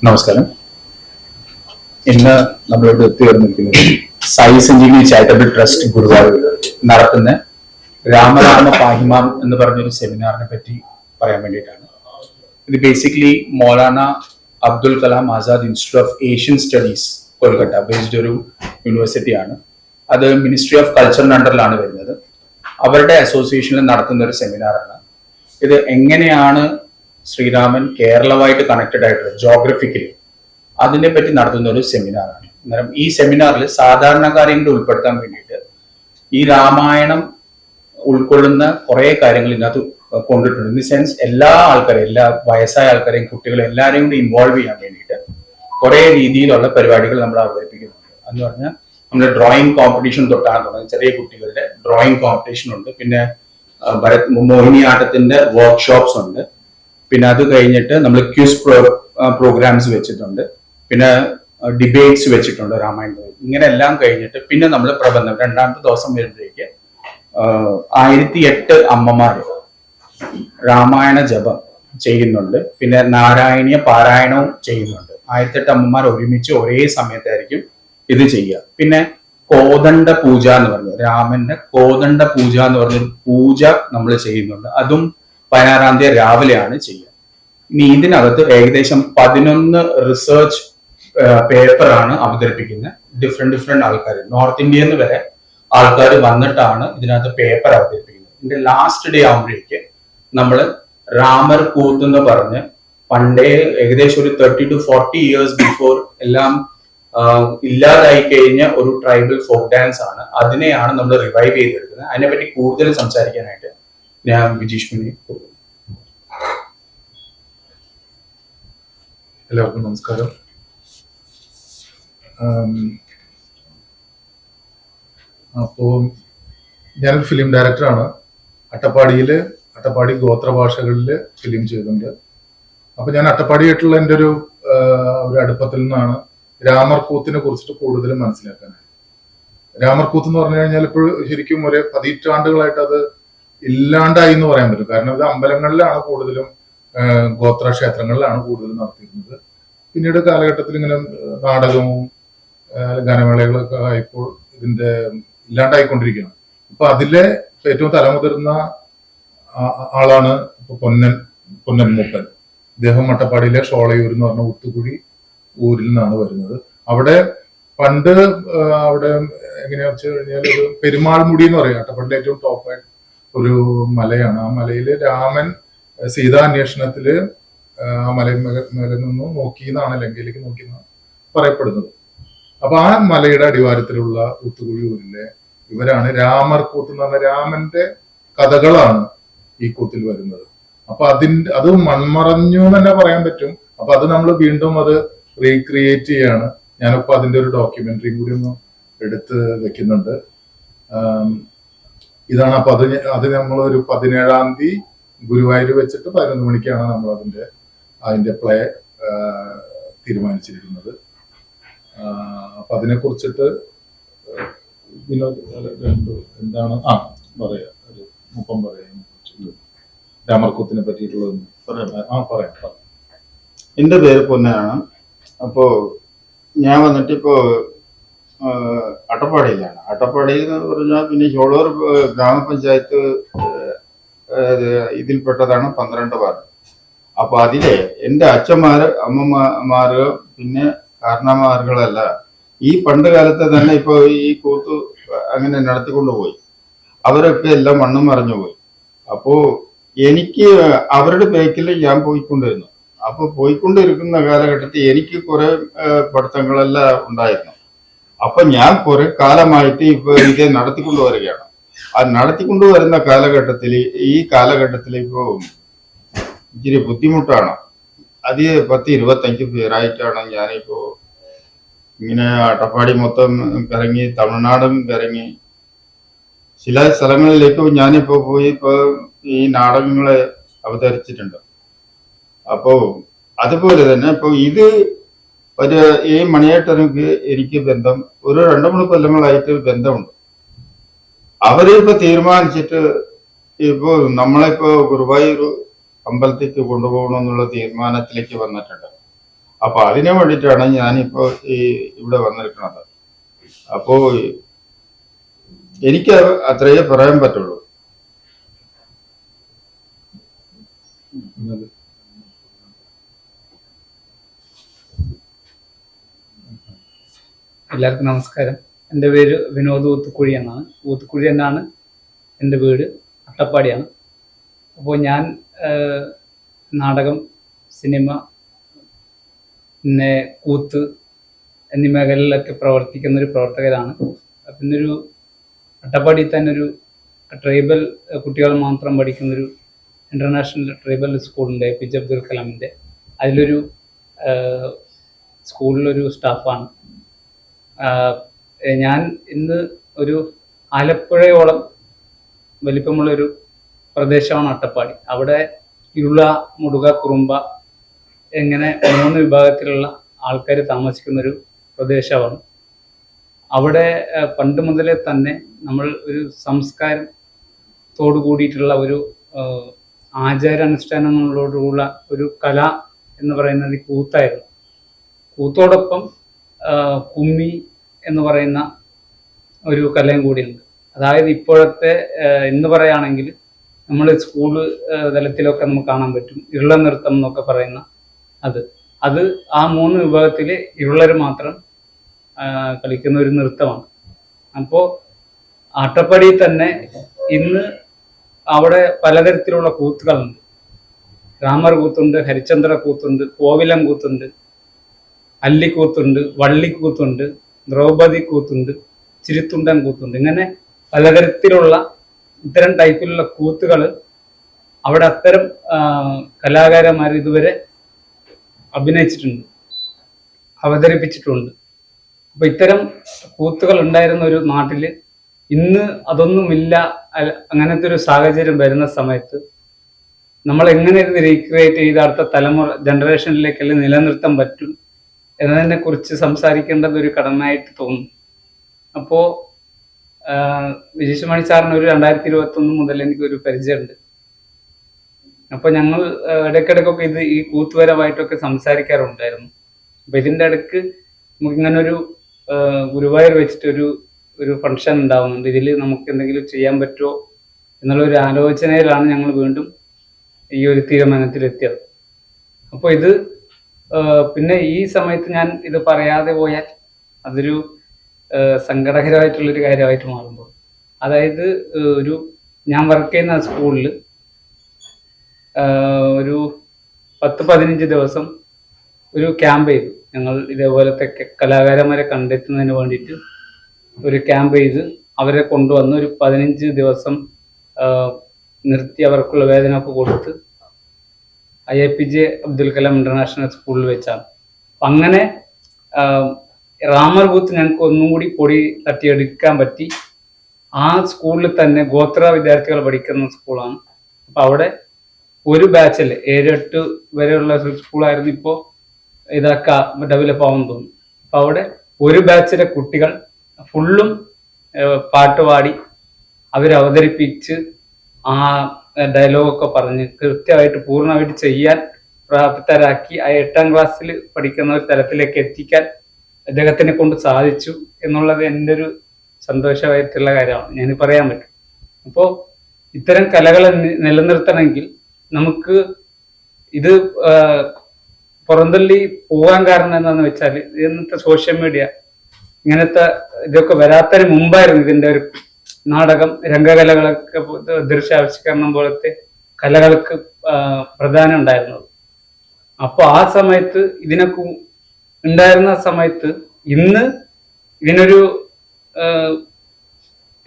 നമസ്കാരം. ഇന്ന് നമ്മളിവിടെ എത്തിയിരുന്നിരിക്കുന്നത് സായി സഞ്ജീവനി ചാരിറ്റബിൾ ട്രസ്റ്റ് ഗുരുവായൂർ നടത്തുന്ന രാമരാമ പാഹിമാം എന്ന് പറഞ്ഞൊരു സെമിനാറിനെ പറ്റി പറയാൻ വേണ്ടിയിട്ടാണ്. ഇത് basically Maulana Abdul Kalam Azad institute of Asian studies Kolkata based ഒരു യൂണിവേഴ്സിറ്റിയാണ്. അത് മിനിസ്ട്രി ഓഫ് കൾച്ചറിന് അണ്ടറിലാണ് വരുന്നത്. അവരുടെ അസോസിയേഷനിൽ നടത്തുന്ന ഒരു സെമിനാറാണ്. ഇത് എങ്ങനെയാണ് ശ്രീരാമൻ കേരളമായിട്ട് കണക്റ്റഡ് ആയിട്ടുള്ളത് ജോഗ്രഫിക്കലി അതിനെ പറ്റി നടത്തുന്ന ഒരു സെമിനാറാണ്. അന്നേരം ഈ സെമിനാറിൽ സാധാരണക്കാരെ കൂടി ഉൾപ്പെടുത്താൻ വേണ്ടിയിട്ട് ഈ രാമായണം ഉൾക്കൊള്ളുന്ന കുറെ കാര്യങ്ങൾ ഇതിനകത്ത് കൊണ്ടിട്ടുണ്ട്. ഇൻ ദി സെൻസ് എല്ലാ ആൾക്കാരെയും, എല്ലാ വയസ്സായ ആൾക്കാരെയും കുട്ടികളെ എല്ലാവരെയും കൂടി ഇൻവോൾവ് ചെയ്യാൻ വേണ്ടിയിട്ട് കുറെ രീതിയിലുള്ള പരിപാടികൾ നമ്മൾ അവതരിപ്പിക്കുന്നുണ്ട്. എന്ന് പറഞ്ഞാൽ നമ്മുടെ ഡ്രോയിങ് കോമ്പറ്റീഷൻ തൊട്ടാണ് തുടങ്ങുന്നത്. ചെറിയ കുട്ടികളുടെ ഡ്രോയിങ് കോമ്പറ്റീഷൻ ഉണ്ട്, പിന്നെ മോഹിനിയാട്ടത്തിന്റെ വർക്ക്ഷോപ്സ് ഉണ്ട്, പിന്നെ അത് കഴിഞ്ഞിട്ട് നമ്മൾ ക്യൂസ് പ്രോഗ്രാംസ് വെച്ചിട്ടുണ്ട്, പിന്നെ ഡിബേറ്റ്സ് വെച്ചിട്ടുണ്ട് രാമായണത്തിൽ. ഇങ്ങനെ എല്ലാം കഴിഞ്ഞിട്ട് പിന്നെ നമ്മൾ പ്രബന്ധം രണ്ടാമത്തെ ദിവസം വരുമ്പോഴേക്ക് 1008 അമ്മമാർ രാമായണ ജപം ചെയ്യുന്നുണ്ട്, പിന്നെ നാരായണീയ പാരായണവും ചെയ്യുന്നുണ്ട്. 1008 അമ്മമാർ ഒരുമിച്ച് ഒരേ സമയത്തായിരിക്കും ഇത് ചെയ്യുക. പിന്നെ കോദണ്ഡ പൂജ എന്ന് പറഞ്ഞത്, രാമന്റെ കോദണ്ഡ പൂജ എന്ന് പറഞ്ഞൊരു പൂജ നമ്മൾ ചെയ്യുന്നുണ്ട്. അതും 16-ാം തീയതി രാവിലെയാണ് ചെയ്യുക. ഇനി ഇതിനകത്ത് ഏകദേശം 11 റിസർച്ച് പേപ്പറാണ് അവതരിപ്പിക്കുന്നത്. ഡിഫറെന്റ് ആൾക്കാർ, നോർത്ത് ഇന്ത്യയിൽ നിന്ന് വരെ ആൾക്കാർ വന്നിട്ടാണ് ഇതിനകത്ത് പേപ്പർ അവതരിപ്പിക്കുന്നത്. ഇതിന്റെ ലാസ്റ്റ് ഡേ ആകുമ്പോഴേക്ക് നമ്മൾ രാമർ കൂത്ത് എന്ന് പറഞ്ഞ് പണ്ടേ ഏകദേശം ഒരു 30 to 40 years ബിഫോർ എല്ലാം ഇല്ലാതായി കഴിഞ്ഞ ഒരു ട്രൈബൽ ഫോക്ക് ഡാൻസ് ആണ്. അതിനെയാണ് നമ്മൾ റിവൈവ് ചെയ്തെടുക്കുന്നത്. അതിനെപ്പറ്റി കൂടുതൽ സംസാരിക്കാനായിട്ട് ഞാൻ വിജീഷ് മുനി. എല്ലാവർക്കും നമസ്കാരം. അപ്പോൾ ഞാനൊരു ഫിലിം ഡയറക്ടറാണ്. അട്ടപ്പാടി ഗോത്രഭാഷകളിൽ ഫിലിം ചെയ്തിട്ടുണ്ട്. അപ്പൊ ഞാൻ അട്ടപ്പാടിയായിട്ടുള്ള എൻ്റെ ഒരു അടുപ്പത്തിൽ നിന്നാണ് രാമർകൂത്തിനെ കുറിച്ചിട്ട് കൂടുതൽ മനസ്സിലാക്കാനായത്. രാമർകൂത്ത് എന്ന് പറഞ്ഞു കഴിഞ്ഞാൽ ഇപ്പോൾ ശരിക്കും ഒരു പതിറ്റാണ്ടുകളായിട്ട് അത് ഇല്ലാണ്ടായി എന്ന് പറയാൻ പറ്റും. കാരണം ഇത് അമ്പലങ്ങളിലാണ് കൂടുതലും, ഗോത്ര ക്ഷേത്രങ്ങളിലാണ് കൂടുതലും നടത്തിയിരുന്നത്. പിന്നീട് കാലഘട്ടത്തിൽ ഇങ്ങനെ നാടകവും ഗാനമേളകളൊക്കെ ആയപ്പോൾ ഇതിന്റെ ഇല്ലാണ്ടായിക്കൊണ്ടിരിക്കുകയാണ്. അപ്പൊ അതിലെ ഏറ്റവും തലമുതിർന്ന ആളാണ് ഇപ്പൊ പൊന്നൻ മൂപ്പൻ. ഇദ്ദേഹം അട്ടപ്പാടിയിലെ ഷോളയൂർ എന്ന് പറഞ്ഞ ഉത്തുകുഴി ഊരിൽ നിന്നാണ് വരുന്നത്. അവിടെ പണ്ട് അവിടെ എങ്ങനെയാ വെച്ച് കഴിഞ്ഞാൽ ഒരു പെരുമാൾമുടി എന്ന് പറയും, അട്ടപ്പാടിയിലെ ഏറ്റവും ടോപ്പായിട്ട് ഒരു മലയാണ്. ആ മലയിൽ രാമൻ സീതാ അന്വേഷണത്തില് ആ മേലെ നിന്ന് നോക്കിയെന്നാണ്, ലങ്കയിലേക്ക് നോക്കിയെന്നാണ് പറയപ്പെടുന്നത്. അപ്പൊ ആ മലയുടെ അടിവാരത്തിലുള്ള ഊത്തുകുഴി ഊരിലെ ഇവരാണ് രാമർകൂത്ത് എന്ന് പറഞ്ഞ രാമന്റെ കഥകളാണ് ഈ കൂത്തിൽ വരുന്നത്. അപ്പൊ അത് മൺമറഞ്ഞു എന്ന് തന്നെ പറയാൻ പറ്റും. അപ്പൊ അത് നമ്മൾ വീണ്ടും അത് റീക്രിയേറ്റ് ചെയ്യാണ്. ഞാനിപ്പോ അതിന്റെ ഒരു ഡോക്യുമെന്ററിയും കൂടി ഒന്ന് എടുത്ത് വെക്കുന്നുണ്ട്. ഇതാണ്. അപ്പൊ അത് നമ്മൾ ഒരു 17-ാം തീയതി ഗുരുവായൂർ വെച്ചിട്ട് 11 മണിക്കാണ് നമ്മൾ അതിന്റെ പ്ലേ തീരുമാനിച്ചിരിക്കുന്നത്. അപ്പൊ അതിനെ കുറിച്ചിട്ട് എന്താണ് പറയാ, ഒരു മുപ്പം പറയാം രാമർകൂത്തിനെ പറ്റിയിട്ടുള്ളത് പറയാം. എൻ്റെ പേര് പൊന്നനാണ്. അപ്പോ ഞാൻ വന്നിട്ട് ഇപ്പോ അട്ടപ്പാടിയിലാണ്. അട്ടപ്പാടി എന്ന് പറഞ്ഞാൽ പിന്നെ ചോളൂർ ഗ്രാമപഞ്ചായത്ത് ഇതിൽപ്പെട്ടതാണ് 12 വാർഡ്. അപ്പൊ അതിലെ എൻ്റെ അച്ഛന്മാര്, അമ്മമാര്, പിന്നെ കാരണന്മാരുകളല്ല ഈ പണ്ട് കാലത്തെ തന്നെ ഇപ്പൊ ഈ കൂത്ത് അങ്ങനെ നടത്തിക്കൊണ്ടുപോയി. അവരൊക്കെ എല്ലാം മണ്ണും മറിഞ്ഞു പോയി. അപ്പോ എനിക്ക് അവരുടെ ബേക്കിൽ ഞാൻ പോയിക്കൊണ്ടിരുന്നു. അപ്പൊ പോയിക്കൊണ്ടിരിക്കുന്ന കാലഘട്ടത്തിൽ എനിക്ക് കുറെ പഠിത്തങ്ങളെല്ലാം ഉണ്ടായിരുന്നു. അപ്പൊ ഞാൻ കുറെ കാലമായിട്ട് ഇപ്പൊ ഇത് നടത്തിക്കൊണ്ടുവരികയാണ്. ആ നടത്തിക്കൊണ്ടുവരുന്ന ഈ കാലഘട്ടത്തിൽ ഇപ്പോ ഇച്ചിരി ബുദ്ധിമുട്ടാണ്. അത് 10-25 പേരായിട്ടാണ് ഞാനിപ്പോ ഇങ്ങനെ അട്ടപ്പാടി മൊത്തം കറങ്ങി, തമിഴ്നാടും കറങ്ങി, ചില സ്ഥലങ്ങളിലേക്കും ഞാനിപ്പോ പോയി ഇപ്പൊ ഈ നാടകങ്ങളെ അവതരിച്ചിട്ടുണ്ട്. അപ്പോ അതുപോലെ തന്നെ ഇപ്പൊ ഇത് ഈ മണിയേട്ടനക്ക് എനിക്ക് ബന്ധം ഒരു 2-3 കൊല്ലങ്ങളായിട്ട് ബന്ധമുണ്ട്. അവരിപ്പോ തീരുമാനിച്ചിട്ട് ഇപ്പോ നമ്മളിപ്പോ ഗുരുവായൂർ അമ്പലത്തേക്ക് കൊണ്ടുപോകണമെന്നുള്ള തീരുമാനത്തിലേക്ക് വന്നിട്ടുണ്ട്. അപ്പൊ അതിനു വേണ്ടിയിട്ടാണ് ഞാനിപ്പോ ഈ ഇവിടെ വന്നിരിക്കുന്നത്. അപ്പോ എനിക്ക് അത്രയേ പറയാൻ പറ്റുള്ളൂ. എല്ലാവർക്കും നമസ്കാരം. എൻ്റെ പേര് വിനോദ് ഊത്തുക്കുഴി എന്നാണ്. ഊത്തുക്കുഴി എന്നാണ് എൻ്റെ വീട്. അട്ടപ്പാടിയാണ്. അപ്പോൾ ഞാൻ നാടകം, സിനിമ, പിന്നെ കൂത്ത് എന്നീ മേഖലകളിലൊക്കെ പ്രവർത്തിക്കുന്നൊരു പ്രവർത്തകരാണ്. പിന്നൊരു അട്ടപ്പാടിയിൽ തന്നെ ഒരു ട്രൈബൽ കുട്ടികൾ മാത്രം പഠിക്കുന്നൊരു ഇൻ്റർനാഷണൽ ട്രൈബൽ സ്കൂളുണ്ട്, APJ അബ്ദുൽ കലാമിൻ്റെ. അതിലൊരു സ്കൂളിലൊരു സ്റ്റാഫാണ്. ഞാൻ ഇന്ന് ഒരു ആലപ്പുഴയോളം വലിപ്പമുള്ളൊരു പ്രദേശമാണ് അട്ടപ്പാടി. അവിടെ ഇരുള, മുടുക, കുറുമ്പ എങ്ങനെ 3 വിഭാഗത്തിലുള്ള ആൾക്കാർ താമസിക്കുന്നൊരു പ്രദേശമാണ്. അവിടെ പണ്ട് മുതലേ തന്നെ നമ്മൾ ഒരു സംസ്കാരത്തോടു കൂടിയിട്ടുള്ള ഒരു ആചാരാനുഷ്ഠാനങ്ങളോടുള്ള ഒരു കല എന്ന് പറയുന്നത് ഈ കൂത്തായിരുന്നു. കൂത്തോടൊപ്പം കുമ്മി എന്ന് പറയുന്ന ഒരു കലയും കൂടിയുണ്ട്. അതായത് ഇപ്പോഴത്തെ എന്ന് പറയുകയാണെങ്കിൽ നമ്മൾ സ്കൂൾ തലത്തിലൊക്കെ നമുക്ക് കാണാൻ പറ്റും ഇരുള നൃത്തം എന്നൊക്കെ പറയുന്ന അത് ആ 3 വിഭാഗത്തിൽ ഇരുളർ മാത്രം കളിക്കുന്ന ഒരു നൃത്തമാണ്. അപ്പോൾ അട്ടപ്പാടിയിൽ തന്നെ ഇന്ന് അവിടെ പലതരത്തിലുള്ള കൂത്തുകളുണ്ട്. രാമർ കൂത്തുണ്ട്, ഹരിചന്ദ്ര കൂത്തുണ്ട്, കോവിലം കൂത്തുണ്ട്, അല്ലിക്കൂത്തുണ്ട്, വള്ളിക്കൂത്തുണ്ട്, ദ്രൗപദി കൂത്തുണ്ട്, ചിരിത്തുണ്ടൻ കൂത്തുണ്ട്. ഇങ്ങനെ പലതരത്തിലുള്ള ഇത്തരം ടൈപ്പിലുള്ള കൂത്തുകൾ അവിടെ അത്തരം കലാകാരന്മാർ ഇതുവരെ അഭിനയിച്ചിട്ടുണ്ട്, അവതരിപ്പിച്ചിട്ടുണ്ട്. അപ്പൊ ഇത്തരം കൂത്തുകൾ ഉണ്ടായിരുന്ന ഒരു നാട്ടില് ഇന്ന് അതൊന്നുമില്ല. അങ്ങനത്തെ ഒരു സാഹചര്യം വരുന്ന സമയത്ത് നമ്മൾ എങ്ങനെ ഇത് റീക്രിയേറ്റ് ചെയ്ത് അടുത്ത തലമുറ ജനറേഷനിലേക്കെല്ലാം നിലനിർത്താൻ പറ്റും എന്നതിനെ കുറിച്ച് സംസാരിക്കേണ്ടത് ഒരു കടമയായിട്ട് തോന്നുന്നു. അപ്പോൾ വിജീഷ് മണി സാറിന് ഒരു 2021 മുതൽ എനിക്കൊരു പരിചയമുണ്ട്. അപ്പോൾ ഞങ്ങൾ ഇടയ്ക്കിടയ്ക്കൊക്കെ ഈ കൂത്തുപരമായിട്ടൊക്കെ സംസാരിക്കാറുണ്ടായിരുന്നു. അപ്പൊ ഇതിൻ്റെ ഇടയ്ക്ക് നമുക്കിങ്ങനെ ഒരു ഗുരുവായൂർ വെച്ചിട്ടൊരു ഫംഗ്ഷൻ ഉണ്ടാവുന്നുണ്ട്. ഇതിൽ നമുക്ക് എന്തെങ്കിലും ചെയ്യാൻ പറ്റുമോ എന്നുള്ളൊരു ആലോചനയിലാണ് ഞങ്ങൾ വീണ്ടും ഈ ഒരു തീരുമാനത്തിലെത്തിയത്. അപ്പോൾ ഇത് പിന്നെ ഈ സമയത്ത് ഞാൻ ഇത് പറയാതെ പോയാൽ അതൊരു സങ്കടകരമായിട്ടുള്ളൊരു കാര്യമായിട്ട് മാറുമ്പോൾ, അതായത് ഞാൻ വർക്ക് ചെയ്യുന്ന സ്കൂളിൽ ഒരു 10-15 ദിവസം ഒരു ക്യാമ്പ് ചെയ്തു. ഞങ്ങൾ ഇതേപോലത്തെ കലാകാരന്മാരെ കണ്ടെത്തുന്നതിന് വേണ്ടിയിട്ട് ഒരു ക്യാമ്പ് ചെയ്ത് അവരെ കൊണ്ടുവന്ന് ഒരു 15 ദിവസം നിർത്തി അവർക്കുള്ള വേതനമൊക്കെ കൊടുത്ത് APJ അബ്ദുൽ കലാം ഇന്റർനാഷണൽ സ്കൂളിൽ വെച്ചാണ്. അങ്ങനെ റാമർ കൂത്ത് ഞങ്ങൾക്ക് ഒന്നും കൂടി പൊടി തട്ടിയെടുക്കാൻ പറ്റി. ആ സ്കൂളിൽ തന്നെ ഗോത്ര വിദ്യാർത്ഥികൾ പഠിക്കുന്ന സ്കൂളാണ്. അപ്പൊ അവിടെ ഒരു ബാച്ചിൽ 7-8 വരെയുള്ള സ്കൂളായിരുന്നു. ഇപ്പോൾ ഇതൊക്കെ ഡെവലപ്പ് ആവുമെന്ന് തോന്നുന്നു. അപ്പൊ അവിടെ ഒരു ബാച്ചിലെ കുട്ടികൾ ഫുള്ളും പാട്ട് പാടി അവരവതരിപ്പിച്ച് ആ ഡയലോഗൊക്കെ പറഞ്ഞ് കൃത്യമായിട്ട് പൂർണ്ണമായിട്ട് ചെയ്യാൻ പ്രാപ്തരാക്കി ആ 8ാം ക്ലാസ്സിൽ പഠിക്കുന്ന ഒരു തലത്തിലേക്ക് എത്തിക്കാൻ അദ്ദേഹത്തിനെ കൊണ്ട് സാധിച്ചു എന്നുള്ളത് എൻ്റെ ഒരു സന്തോഷമായിട്ടുള്ള കാര്യമാണ്, ഞാൻ പറയാൻ പറ്റും. അപ്പോൾ ഇത്തരം കലകളെ നിലനിർത്തണമെങ്കിൽ നമുക്ക് ഇത് പുറന്തള്ളി പോകാൻ കാരണം എന്താണെന്ന് വെച്ചാൽ ഇന്നത്തെ സോഷ്യൽ മീഡിയ ഇങ്ങനത്തെ ഇതൊക്കെ വരാത്തതിന് മുമ്പായിരുന്നു ഇതിൻ്റെ ഒരു നാടകം, രംഗകലകളൊക്കെ ദൃശ്യാവിഷ്കരണം പോലത്തെ കലകൾക്ക് പ്രധാനം ഉണ്ടായിരുന്നത്. അപ്പൊ ആ സമയത്ത് ഇതിനൊക്കെ ഉണ്ടായിരുന്ന സമയത്ത് ഇന്ന് ഇതിനൊരു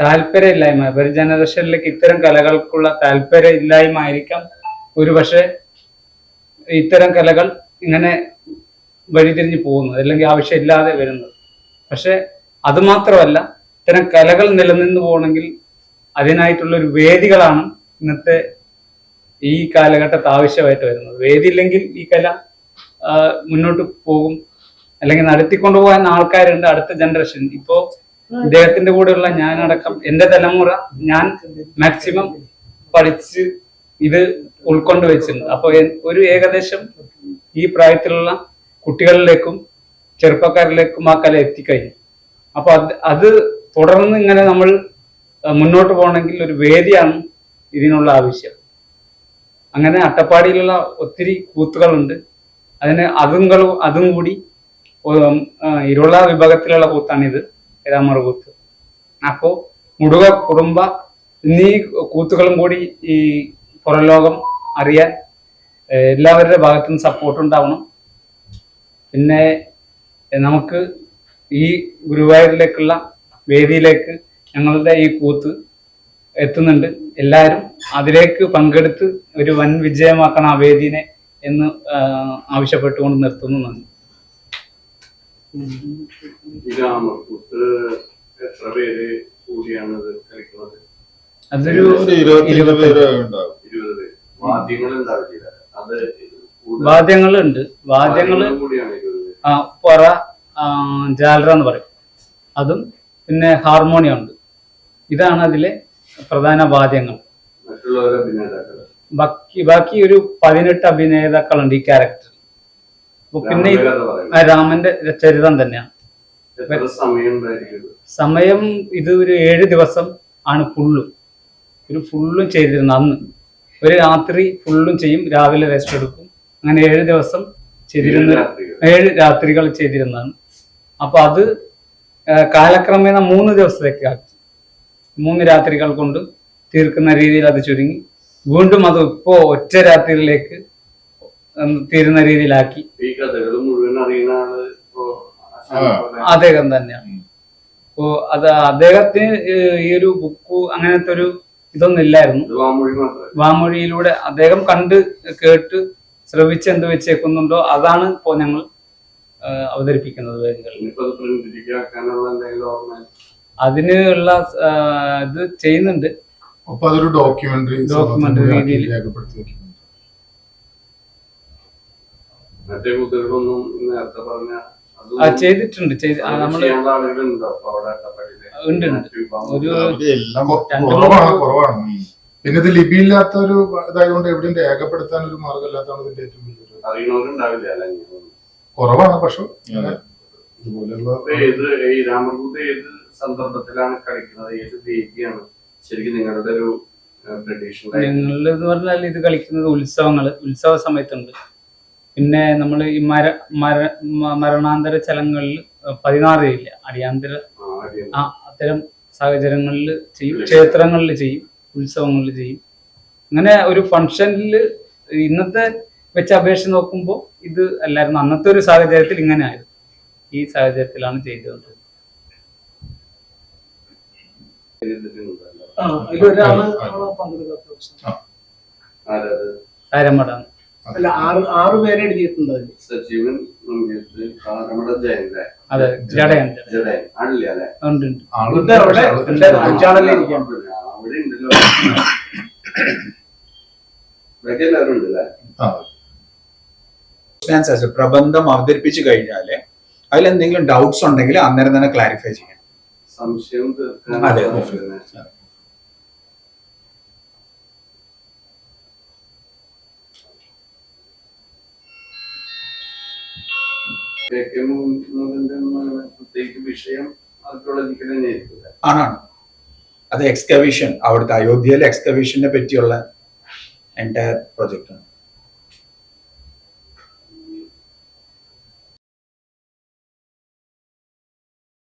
താല്പര്യമില്ലായ്മ, ഒരു ജനറേഷനിലേക്ക് ഇത്തരം കലകൾക്കുള്ള താല്പര്യം ഇല്ലായ്മ ആയിരിക്കാം ഒരു പക്ഷെ ഇത്തരം കലകൾ ഇങ്ങനെ വഴിതിരിഞ്ഞു പോകുന്നത്, അല്ലെങ്കിൽ ആവശ്യമില്ലാതെ വരുന്നത്. പക്ഷെ അത് മാത്രമല്ല, ഇത്തരം കലകൾ നിലനിന്ന് പോകണമെങ്കിൽ അതിനായിട്ടുള്ളൊരു വേദികളാണ് ഇന്നത്തെ ഈ കാലഘട്ടത്ത് ആവശ്യമായിട്ട് വരുന്നത്. വേദി ഇല്ലെങ്കിൽ ഈ കല മുന്നോട്ട് പോകും, അല്ലെങ്കിൽ നടത്തിക്കൊണ്ടുപോകാൻ ആൾക്കാരുണ്ട് അടുത്ത ജനറേഷൻ. ഇപ്പോ ഇദ്ദേഹത്തിന്റെ കൂടെയുള്ള ഞാനടക്കം എന്റെ തലമുറ ഞാൻ മാക്സിമം പഠിച്ച് ഇത് ഉൾക്കൊണ്ട് വെച്ചിട്ടുണ്ട്. അപ്പൊ ഒരു ഏകദേശം ഈ പ്രായത്തിലുള്ള കുട്ടികളിലേക്കും ചെറുപ്പക്കാരിലേക്കും ആ കല എത്തിക്കഴിഞ്ഞു. അപ്പൊ അത് തുടർന്ന് ഇങ്ങനെ നമ്മൾ മുന്നോട്ട് പോകണമെങ്കിൽ ഒരു വേദിയാണ് ഇതിനുള്ള ആവശ്യം. അങ്ങനെ അട്ടപ്പാടിയിലുള്ള ഒത്തിരി കൂത്തുകളുണ്ട്. അതിന് അതും കൂടി ഇരുള വിഭാഗത്തിലുള്ള കൂത്താണിത്, രാമർ കൂത്ത്. അപ്പോ മുടുക കുടുംബ എന്നീ കൂത്തുകളും കൂടി ഈ പുറം ലോകം അറിയാൻ എല്ലാവരുടെ ഭാഗത്തുനിന്ന് സപ്പോർട്ട് ഉണ്ടാവണം. പിന്നെ നമുക്ക് ഈ ഗുരുവായൂരിലേക്കുള്ള വേദിയിലേക്ക് ഞങ്ങളുടെ ഈ കൂത്ത് എത്തുന്നുണ്ട്. എല്ലാവരും അതിലേക്ക് പങ്കെടുത്ത് ഒരു വൻ വിജയമാക്കണം ആ വേദിനെ എന്ന് ആവശ്യപ്പെട്ടുകൊണ്ട് നിർത്തുന്നു. നന്ദി. അതൊരു 20 പേര് ഉണ്ടാവും. വാദ്യങ്ങളുണ്ട്. വാദ്യങ്ങള് പറ, ജാലറ എന്ന് പറയും, അതും പിന്നെ ഹാർമോണിയം ഉണ്ട്. ഇതാണ് അതിലെ പ്രധാന വാദ്യങ്ങൾ. ബാക്കി ഒരു 18 അഭിനേതാക്കളുണ്ട് ഈ ക്യാരക്ടർ. പിന്നെ രാമന്റെ ചരിതം തന്നെയാണ്. സമയം ഇത് ഒരു 7 ദിവസം ആണ് ഫുള്ളും ചെയ്തിരുന്നത്. അന്ന് ഒരു രാത്രി ഫുള്ളും ചെയ്യും, രാവിലെ റെസ്റ്റ് എടുക്കും. അങ്ങനെ 7 ദിവസം ചെയ്തിരുന്ന 7 രാത്രികൾ ചെയ്തിരുന്നതാണ്. അപ്പൊ അത് കാലക്രമേണ 3 ദിവസത്തേക്ക് ആക്കി, 3 രാത്രികൾ കൊണ്ട് തീർക്കുന്ന രീതിയിൽ അത് ചുരുങ്ങി വീണ്ടും അത് ഇപ്പോ ഒറ്റ രാത്രിയിലേക്ക് തീരുന്ന രീതിയിലാക്കി. അദ്ദേഹം തന്നെയാണ്. അപ്പോ അദ്ദേഹത്തിന് ഈ ഒരു ബുക്ക് അങ്ങനത്തെ ഒരു ഇതൊന്നും ഇല്ലായിരുന്നു. വാമൊഴിയിലൂടെ അദ്ദേഹം കണ്ട് കേട്ട് ശ്രവിച്ച് എന്ത് വെച്ചേക്കുന്നുണ്ടോ അതാണ് ഇപ്പോ ഞങ്ങൾ അവതരിപ്പിക്കുന്നത് വേദികളിൽ. അതിനുള്ള ഇത് ചെയ്യുന്നുണ്ട്. ഡോക്യുമെന്ററി രീതിയിൽ ചെയ്തിട്ടുണ്ട്. നമ്മള് ഉണ്ട് ഒരു കുറവാണ്. പിന്നെ ഇത് ലിപിയില്ലാത്ത ഒരു ഇതായതുകൊണ്ട് എവിടെയും രേഖപ്പെടുത്താൻ ഒരു മാർഗമില്ലാത്തതാണ് ഇതിന്റെ ഏറ്റവും വലിയൊരു കുറവാണ്. പക്ഷെ ഇതുപോലെയുള്ള സന്ദർഭത്തിലാണ് കളിക്കുന്നത്, ഏത് വേദിയാണ് ശരിക്കും നിങ്ങളുടെ ഒരു ഞങ്ങള് എന്ന് പറഞ്ഞാൽ ഇത് കളിക്കുന്നത് ഉത്സവ സമയത്തുണ്ട്. പിന്നെ നമ്മൾ ഈ മരണാന്തര ചലങ്ങളിൽ 16 ഇല്ല, അടിയന്തര അത്തരം സാഹചര്യങ്ങളിൽ ചെയ്യും, ക്ഷേത്രങ്ങളിൽ ചെയ്യും, ഉത്സവങ്ങളിൽ ചെയ്യും. അങ്ങനെ ഒരു ഫംഗ്ഷനിൽ ഇന്നത്തെ വെച്ച് അപേക്ഷിച്ച് നോക്കുമ്പോൾ ഇത് അല്ലായിരുന്നു. അന്നത്തെ ഒരു സാഹചര്യത്തിൽ ഇങ്ങനെ ആയിരുന്നു. ഈ സാഹചര്യത്തിലാണ് ചെയ്തുകൊണ്ടിരുന്നത്. കാരമടാണ്. അല്ല, 6 പേരെ എഴുതിയിട്ടുണ്ട്. സജീവൻ, അതെ, ജഡയൻ ഉണ്ട്. അഞ്ചാളല്ലേ ഇരിക്കാൻ. പ്രബന്ധം അവതരിപ്പിച്ചു കഴിഞ്ഞാല് അതിലെന്തെങ്കിലും ഡൗട്ട്സ് ഉണ്ടെങ്കിൽ അന്നേരം തന്നെ ക്ലാരിഫൈ ചെയ്യാം. സംശയം അതെ. വിഷയം ആർക്കിയോളജിക്കൽ തന്നെയായിരിക്കും. ആണ്. അത് എക്സ്കവേഷൻ, അവിടുത്തെ അയോധ്യയിലെ എക്സ്കവേഷനെ പറ്റിയുള്ള എൻറ്റയർ പ്രൊജക്റ്റ് ആണ്.